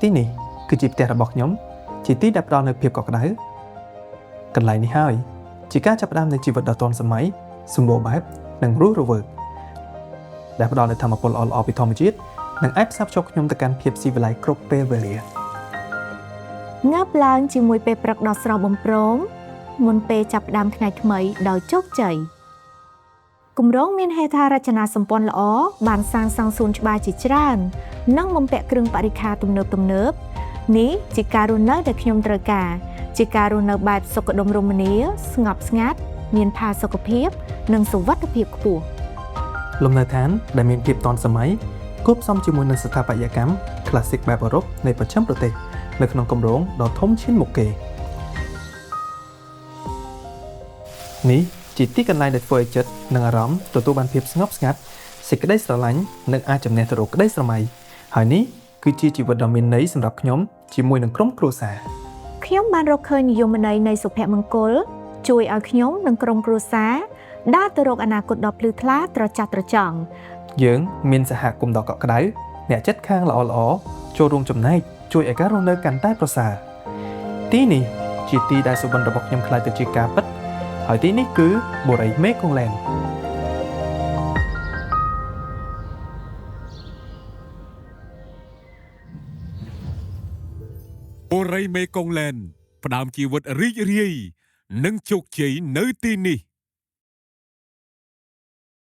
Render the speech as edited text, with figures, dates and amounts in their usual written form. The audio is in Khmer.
ទីនេះគឺជាផ្ទះរបស់ខ្ញុំជាទីដែលផ្ដល់នូវភាពកក់ក្ដៅកន្លែងនេះហើយជាការចាប់ផ្ដើមនៃជីវិតដ៏ទាន់សម័យសម្បូរបែបនិងរស់រវើកដែលផ្ដល់នូវធម៌ពលល្អៗពីធម្មជាតិនិងអាចផ្សារភ្ជាប់ខ្ញុំទៅកាន់ភាពស៊ីវិល័យគ្រប់ពេលវេលាងើបឡើងជាមួយពេលព្រឹកដ៏ស្រស់បំព្រងមុនពេលចាប់ផ្ដើមថ្ងៃថ្មីដោយជោគជ័យគម្រោងមានហេដ្ឋារចនាសម្ព័ន្ធល្អបានសាងសង់សួនច្បារជាច្រើននិងបំពាក់គ្រឿងបរិក្ខារទំនើបនេះជាការរស់នៅដែលខ្ញុំត្រូវការជាការរស់នៅបែបសុខដុមរមនាស្ងប់ស្ងាត់មានផាសុកភាពនិងសុវត្ថិភាពខ្ពស់លំនៅឋានដែលមានភាពទាន់សម័យគួបផ្សំជាមួយនឹងស្ថាបត្យកម្ម Classic បែបអឺរ៉ុបនៃបស្ចិមប្រទេសនៅក្នុងគម្រោងដ៏ធំឈានមុខគេនេះជាទីកន្លែងដែលធ្វើឲ្យចិត្តនិងអារម្មណ៍ទទួលបានភាពស្ងប់ស្ងាត់សេចក្តីស្រឡាញ់និងអាចជំនះទៅរកក្តីស្រមៃហើយនេះគឺជាជីវិតដ៏មានន័យសម្រាប់ខ្ញុំជាមួយនឹងក្រុមគ្រួសារខ្ញុំបានរកឃើញនិយមន័យនៃសុភមង្គលជួយឲ្យខ្ញុំនិងក្រុមគ្រួសារដើរទៅរកអនាគតដ៏ភ្លឺថ្លាត្រចះត្រចង់យើងមានសហគមន៍ដ៏កក់ក្ដៅអ្នកចិត្តខាងល្អចូលរួមចំណែកជួយឲ្យការរស់នៅកាន់តែប្រសើរទីនេះជាទីដែលសុបិនរបស់ខ្ញុំខ្លាចទៅជាការពិតហើយទីនេះគឺបូរីមេកុងឡែនបូរីមេកុងឡែនផ្ដើមជីវិតរីករាយនិងជោគជ័យនៅទីនេះ